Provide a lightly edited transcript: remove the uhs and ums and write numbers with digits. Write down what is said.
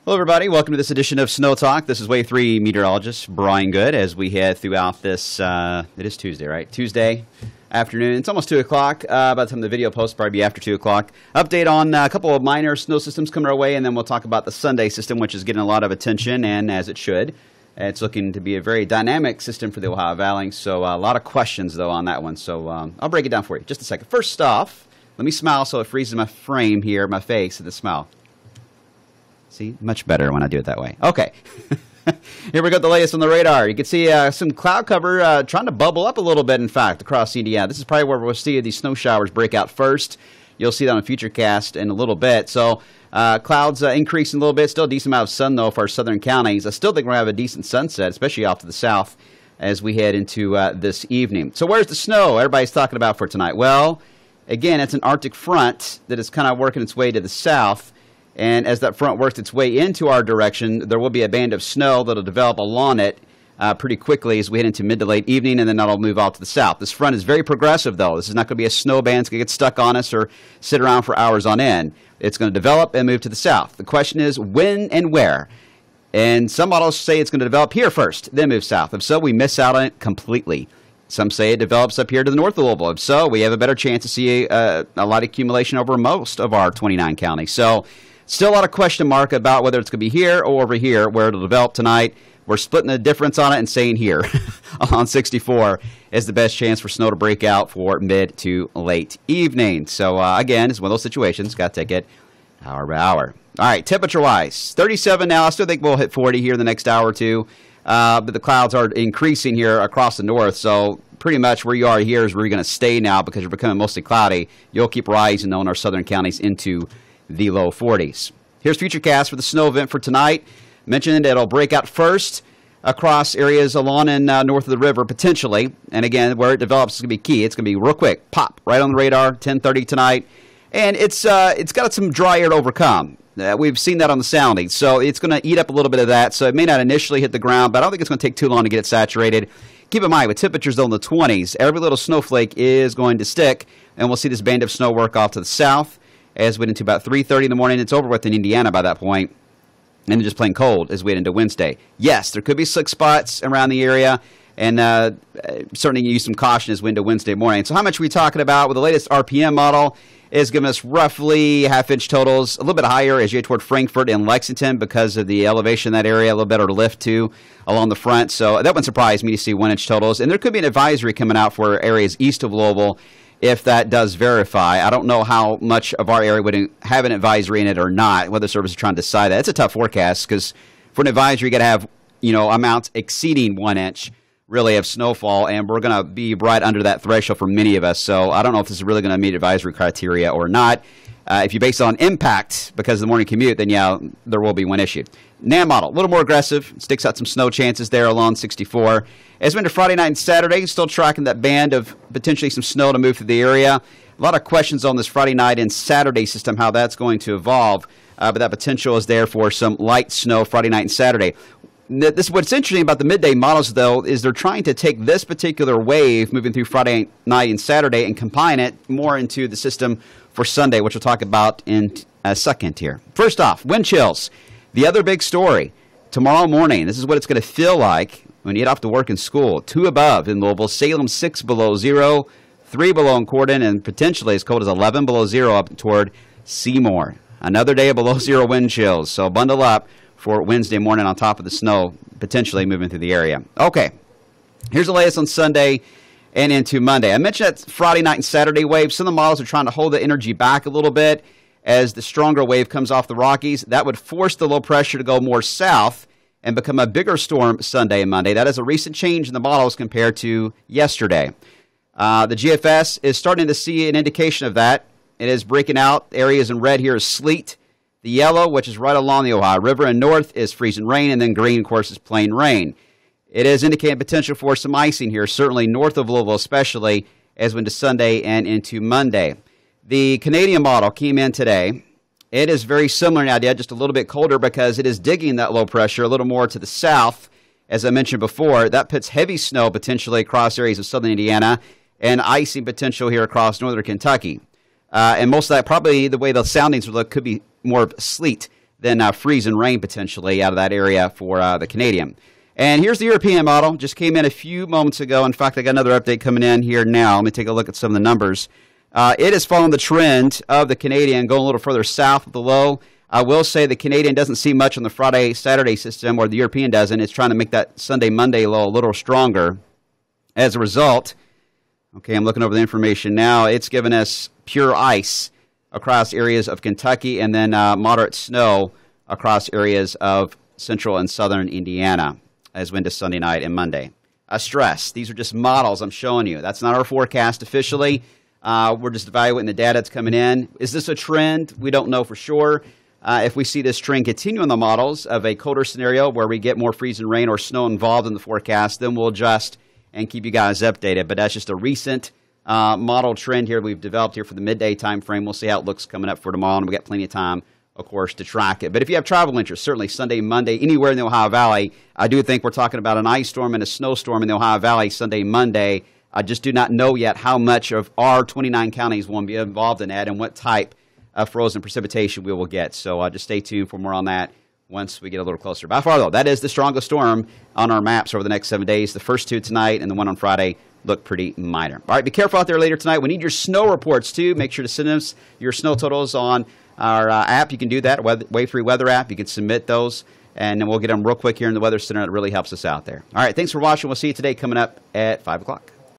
Hello, everybody. Welcome to this edition of Snow Talk. This is Wave 3 meteorologist Brian Good as we head throughout this, it is Tuesday, right? Tuesday afternoon. It's almost 2 o'clock. By the time the video posts, probably be after 2 o'clock. Update on a couple of minor snow systems coming our way, and then we'll talk about the Sunday system, which is getting a lot of attention, and as it should. It's looking to be a very dynamic system for the Ohio Valley, so a lot of questions, though, on that one. So I'll break it down for you. Just a second. First off, let me smile so it freezes my frame here, my face, at the smile. See, much better when I do it that way. Okay. Here we got the latest on the radar. You can see some cloud cover trying to bubble up a little bit, in fact, across Indiana. This is probably where we'll see these snow showers break out first. You'll see that on Futurecast in a little bit. So clouds increasing a little bit. Still a decent amount of sun, though, for our southern counties. I still think we're going to have a decent sunset, especially off to the south, as we head into this evening. So where's the snow everybody's talking about for tonight? Well, again, it's an Arctic front that is kind of working its way to the south. And as that front works its way into our direction, there will be a band of snow that will develop along it pretty quickly as we head into mid to late evening, and then that'll move off to the south. This front is very progressive, though. This is not going to be a snow band that's going to get stuck on us or sit around for hours on end. It's going to develop and move to the south. The question is when and where. And some models say it's going to develop here first, then move south. If so, we miss out on it completely. Some say it develops up here to the north of Louisville. If so, we have a better chance to see a lot of accumulation over most of our 29 counties. So still a lot of question mark about whether it's going to be here or over here where it'll develop tonight. We're splitting the difference on it and saying here on 64 is the best chance for snow to break out for mid to late evening. So, again, it's one of those situations. Got to take it hour by hour. All right, temperature-wise, 37 now. I still think we'll hit 40 here in the next hour or two. But the clouds are increasing here across the north. So pretty much where you are here is where you're going to stay now because you're becoming mostly cloudy. You'll keep rising, though, in our southern counties into the low 40s. Here's Futurecast for the snow event for tonight. Mentioned it'll break out first across areas along and north of the river, potentially. And again, where it develops is going to be key. It's going to be real quick. Pop, right on the radar, 10:30 tonight. And it's got some dry air to overcome. We've seen that on the sounding. So it's going to eat up a little bit of that. So it may not initially hit the ground, but I don't think it's going to take too long to get it saturated. Keep in mind, with temperatures though in the 20s, every little snowflake is going to stick. And we'll see this band of snow work off to the south as we head into about 3:30 in the morning. It's over with in Indiana by that point. And then just plain cold as we head into Wednesday. Yes, there could be slick spots around the area. And certainly use some caution as we head into Wednesday morning. So how much are we talking about? Well, the latest RPM model is giving us roughly half-inch totals, a little bit higher as you head toward Frankfort and Lexington because of the elevation in that area, a little better lift, too, along the front. So that one surprised me to see 1-inch totals. And there could be an advisory coming out for areas east of Louisville if that does verify. I don't know how much of our area would have an advisory in it or not, Weather Service is trying to decide that. It's a tough forecast because for an advisory, you got to have, amounts exceeding 1 inch. Really of snowfall, and we're going to be right under that threshold for many of us. So I don't know if this is really going to meet advisory criteria or not. If you base it on impact because of the morning commute, then yeah, there will be one issue. NAM model, a little more aggressive. Sticks out some snow chances there along 64. As we enter Friday night and Saturday, still tracking that band of potentially some snow to move through the area. A lot of questions on this Friday night and Saturday system, how that's going to evolve. But that potential is there for some light snow Friday night and Saturday. What's interesting about the midday models, though, is they're trying to take this particular wave moving through Friday night and Saturday and combine it more into the system for Sunday, which we'll talk about in a second here. First off, wind chills. The other big story, tomorrow morning, this is what it's going to feel like when you get off to work and school. 2 above in Louisville, Salem 6 below 0, 3 below in Corden, and potentially as cold as 11 below 0 up toward Seymour. Another day of below 0 wind chills, so bundle up for Wednesday morning on top of the snow, potentially moving through the area. Okay, here's the latest on Sunday and into Monday. I mentioned that Friday night and Saturday wave. Some of the models are trying to hold the energy back a little bit as the stronger wave comes off the Rockies. That would force the low pressure to go more south and become a bigger storm Sunday and Monday. That is a recent change in the models compared to yesterday. The GFS is starting to see an indication of that. It is breaking out. Areas in red here is sleet. The yellow, which is right along the Ohio River, and north is freezing rain, and then green, of course, is plain rain. It is indicating potential for some icing here, certainly north of Louisville, especially as we into Sunday and into Monday. The Canadian model came in today. It is very similar in idea, just a little bit colder because it is digging that low pressure a little more to the south. As I mentioned before, that puts heavy snow potentially across areas of southern Indiana and icing potential here across northern Kentucky. And most of that, probably the way the soundings would look, could be more sleet then freeze and rain potentially out of that area for the Canadian. And here's the European model. Just came in a few moments ago. In fact, I got another update coming in here now. Let me take a look at some of the numbers. It is following the trend of the Canadian, going a little further south with the low. I will say the Canadian doesn't see much on the Friday, Saturday system, or the European doesn't. It's trying to make that Sunday, Monday low a little stronger. As a result, okay, I'm looking over the information now. It's given us pure ice across areas of Kentucky and then moderate snow across areas of central and southern Indiana as we into Sunday night and Monday. Stress, these are just models I'm showing you. That's not our forecast officially. We're just evaluating the data that's coming in. Is this a trend? We don't know for sure. If we see this trend continue in the models of a colder scenario where we get more freeze and rain or snow involved in the forecast, then we'll adjust and keep you guys updated. But that's just a recent model trend here we've developed here for the midday time frame. We'll see how it looks coming up for tomorrow, and we've got plenty of time, of course, to track it. But if you have travel interest, certainly Sunday, Monday, anywhere in the Ohio Valley, I do think we're talking about an ice storm and a snowstorm in the Ohio Valley Sunday, Monday. I just do not know yet how much of our 29 counties will be involved in that and what type of frozen precipitation we will get. So just stay tuned for more on that once we get a little closer. By far, though, that is the strongest storm on our maps over the next 7 days. The first two tonight and the one on Friday look pretty minor. All right, be careful out there later tonight. We need your snow reports, too. Make sure to send us your snow totals on our app. You can do that, Wave 3 Weather app. You can submit those, and then we'll get them real quick here in the Weather Center. It really helps us out there. All right, thanks for watching. We'll see you today coming up at 5 o'clock.